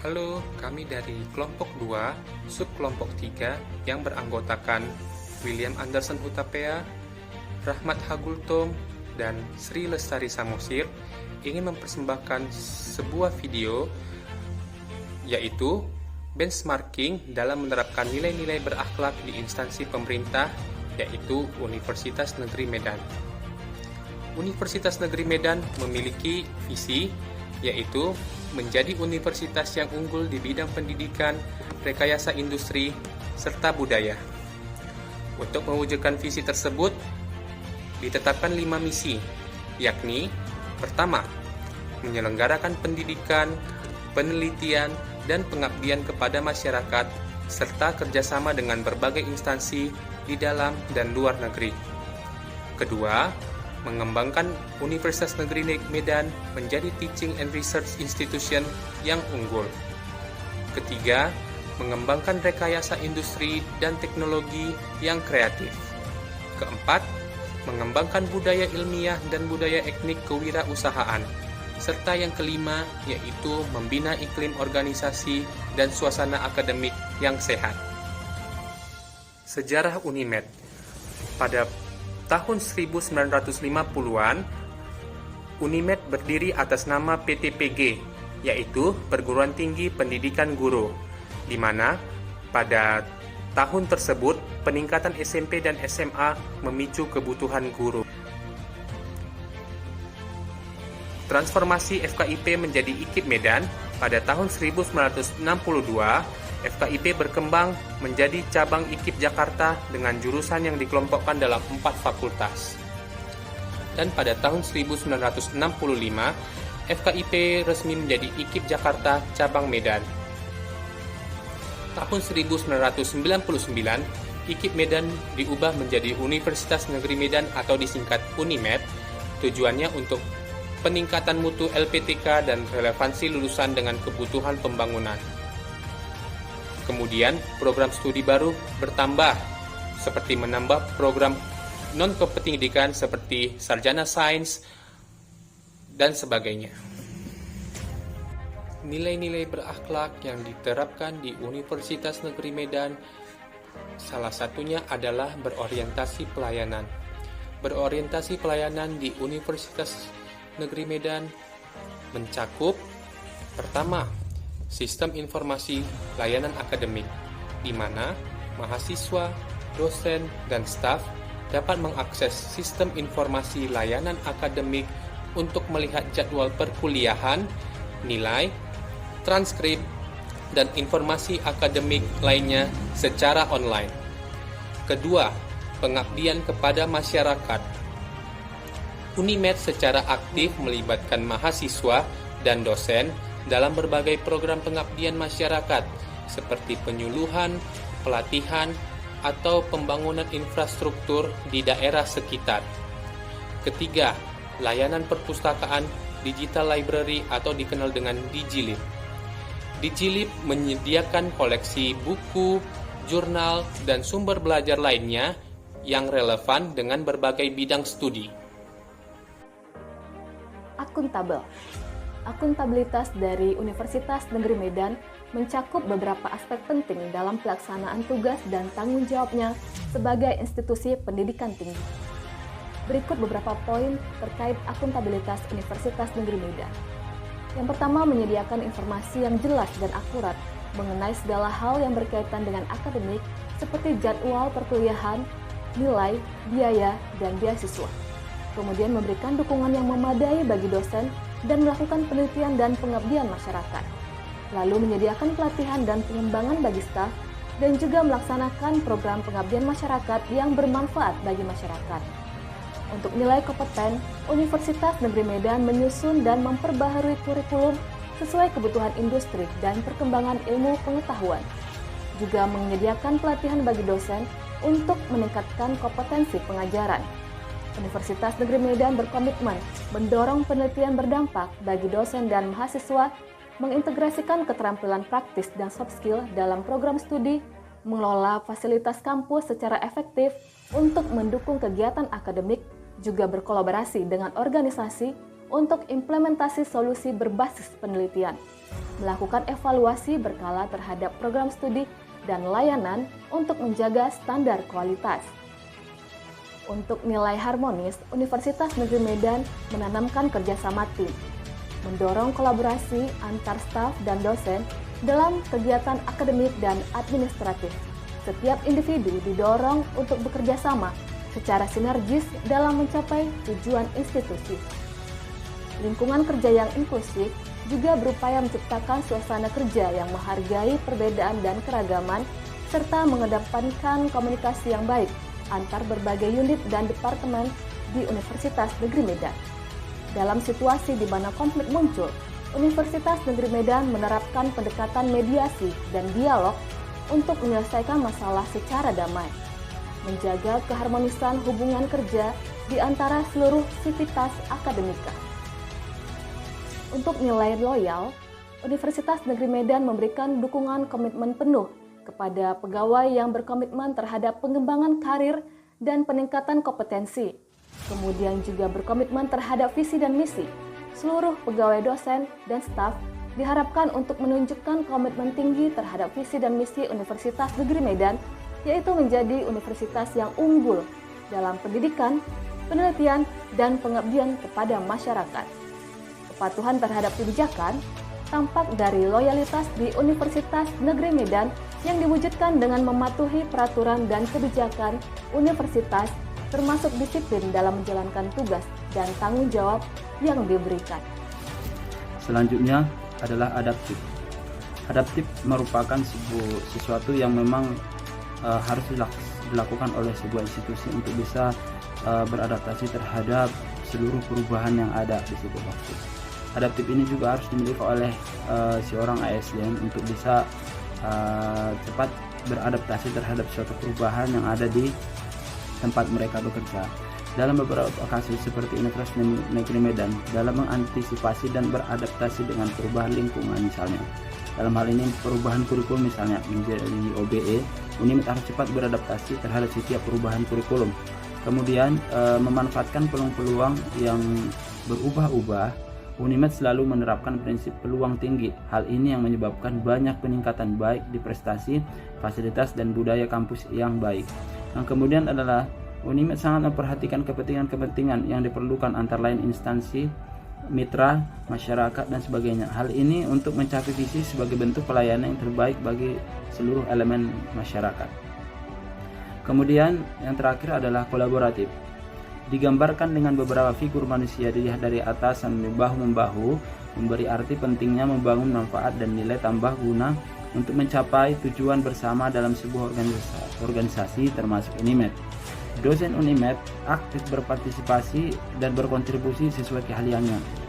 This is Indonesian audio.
Halo, kami dari kelompok 2, subkelompok 3 yang beranggotakan William Anderson Hutapea, Rahmat Hagultom, dan Sri Lestari Samosir ingin mempersembahkan sebuah video yaitu benchmarking dalam menerapkan nilai-nilai berakhlak di instansi pemerintah yaitu Universitas Negeri Medan. Universitas Negeri Medan memiliki visi yaitu menjadi universitas yang unggul di bidang pendidikan, rekayasa industri, serta budaya. Untuk mewujudkan visi tersebut, ditetapkan 5 misi, yakni pertama, menyelenggarakan pendidikan, penelitian, dan pengabdian kepada masyarakat, serta kerjasama dengan berbagai instansi di dalam dan luar negeri. Kedua, mengembangkan Universitas Negeri Medan menjadi teaching and research institution yang unggul. Ketiga, mengembangkan rekayasa industri dan teknologi yang kreatif. Keempat, mengembangkan budaya ilmiah dan budaya etnik kewirausahaan. Serta yang kelima, yaitu membina iklim organisasi dan suasana akademik yang sehat. Sejarah Unimed. Pada tahun 1950-an, Unimed berdiri atas nama PTPG, yaitu Perguruan Tinggi Pendidikan Guru, di mana pada tahun tersebut peningkatan SMP dan SMA memicu kebutuhan guru. Transformasi FKIP menjadi IKIP Medan pada tahun 1962, FKIP berkembang menjadi cabang IKIP Jakarta dengan jurusan yang dikelompokkan dalam 4 fakultas. Dan pada tahun 1965, FKIP resmi menjadi IKIP Jakarta cabang Medan. Tahun 1999, IKIP Medan diubah menjadi Universitas Negeri Medan atau disingkat Unimed. Tujuannya untuk peningkatan mutu LPTK dan relevansi lulusan dengan kebutuhan pembangunan. Kemudian, program studi baru bertambah, seperti menambah program non-kependidikan seperti sarjana sains, dan sebagainya. Nilai-nilai berakhlak yang diterapkan di Universitas Negeri Medan, salah satunya adalah berorientasi pelayanan. Berorientasi pelayanan di Universitas Negeri Medan mencakup, pertama, sistem informasi layanan akademik, di mana mahasiswa, dosen, dan staf dapat mengakses sistem informasi layanan akademik untuk melihat jadwal perkuliahan, nilai, transkrip, dan informasi akademik lainnya secara online. Kedua, pengabdian kepada masyarakat. Unimed secara aktif melibatkan mahasiswa dan dosen dalam berbagai program pengabdian masyarakat seperti penyuluhan, pelatihan, atau pembangunan infrastruktur di daerah sekitar. Ketiga, layanan perpustakaan digital library atau dikenal dengan Digilib. Digilib menyediakan koleksi buku, jurnal, dan sumber belajar lainnya yang relevan dengan berbagai bidang studi. Akuntabel. Akuntabilitas dari Universitas Negeri Medan mencakup beberapa aspek penting dalam pelaksanaan tugas dan tanggung jawabnya sebagai institusi pendidikan tinggi. Berikut beberapa poin terkait akuntabilitas Universitas Negeri Medan. Yang pertama, menyediakan informasi yang jelas dan akurat mengenai segala hal yang berkaitan dengan akademik seperti jadwal perkuliahan, nilai, biaya, dan beasiswa. Kemudian memberikan dukungan yang memadai bagi dosen dan melakukan penelitian dan pengabdian masyarakat. Lalu menyediakan pelatihan dan pengembangan bagi staf dan juga melaksanakan program pengabdian masyarakat yang bermanfaat bagi masyarakat. Untuk nilai kompeten, Universitas Negeri Medan menyusun dan memperbaharui kurikulum sesuai kebutuhan industri dan perkembangan ilmu pengetahuan. Juga menyediakan pelatihan bagi dosen untuk meningkatkan kompetensi pengajaran. Universitas Negeri Medan berkomitmen mendorong penelitian berdampak bagi dosen dan mahasiswa, mengintegrasikan keterampilan praktis dan soft skill dalam program studi, mengelola fasilitas kampus secara efektif untuk mendukung kegiatan akademik, juga berkolaborasi dengan organisasi untuk implementasi solusi berbasis penelitian. melakukan evaluasi berkala terhadap program studi dan layanan untuk menjaga standar kualitas. Untuk nilai harmonis, Universitas Negeri Medan menanamkan kerjasama tim, mendorong kolaborasi antar staf dan dosen dalam kegiatan akademik dan administratif. Setiap individu didorong untuk bekerja sama secara sinergis dalam mencapai tujuan institusi. Lingkungan kerja yang inklusif juga berupaya menciptakan suasana kerja yang menghargai perbedaan dan keragaman, serta mengedepankan komunikasi yang baik antar berbagai unit dan departemen di Universitas Negeri Medan. Dalam situasi di mana konflik muncul, Universitas Negeri Medan menerapkan pendekatan mediasi dan dialog untuk menyelesaikan masalah secara damai, menjaga keharmonisan hubungan kerja di antara seluruh sivitas akademika. Untuk nilai loyal, Universitas Negeri Medan memberikan dukungan komitmen penuh kepada pegawai yang berkomitmen terhadap pengembangan karir dan peningkatan kompetensi. Kemudian juga berkomitmen terhadap visi dan misi. Seluruh pegawai dosen dan staf diharapkan untuk menunjukkan komitmen tinggi terhadap visi dan misi Universitas Negeri Medan, yaitu menjadi universitas yang unggul dalam pendidikan, penelitian, dan pengabdian kepada masyarakat. Kepatuhan terhadap kebijakan tampak dari loyalitas di Universitas Negeri Medan yang diwujudkan dengan mematuhi peraturan dan kebijakan universitas, termasuk disiplin dalam menjalankan tugas dan tanggung jawab yang diberikan. Selanjutnya adalah adaptif. Adaptif merupakan sesuatu yang memang harus dilakukan oleh sebuah institusi untuk bisa beradaptasi terhadap seluruh perubahan yang ada di situ waktu. Adaptif ini juga harus dimiliki oleh seorang ASN untuk bisa cepat beradaptasi terhadap suatu perubahan yang ada di tempat mereka bekerja. Dalam beberapa kasus seperti Universitas Negeri Medan dalam mengantisipasi dan beradaptasi dengan perubahan lingkungan misalnya. Dalam hal ini perubahan kurikulum misalnya menjadi OBE, UNIMED harus cepat beradaptasi terhadap setiap perubahan kurikulum. Kemudian memanfaatkan peluang-peluang yang berubah-ubah, UNIMED selalu menerapkan prinsip peluang tinggi. Hal ini yang menyebabkan banyak peningkatan baik di prestasi, fasilitas, dan budaya kampus yang baik. Yang kemudian adalah UNIMED sangat memperhatikan kepentingan-kepentingan yang diperlukan antara lain instansi, mitra, masyarakat, dan sebagainya. Hal ini untuk mencapai visi sebagai bentuk pelayanan yang terbaik bagi seluruh elemen masyarakat. Kemudian yang terakhir adalah kolaboratif. Digambarkan dengan beberapa figur manusia dilihat dari atas sambil bahu-membahu, memberi arti pentingnya membangun manfaat dan nilai tambah guna untuk mencapai tujuan bersama dalam sebuah organisasi termasuk UNIMED. Dosen UNIMED aktif berpartisipasi dan berkontribusi sesuai keahliannya.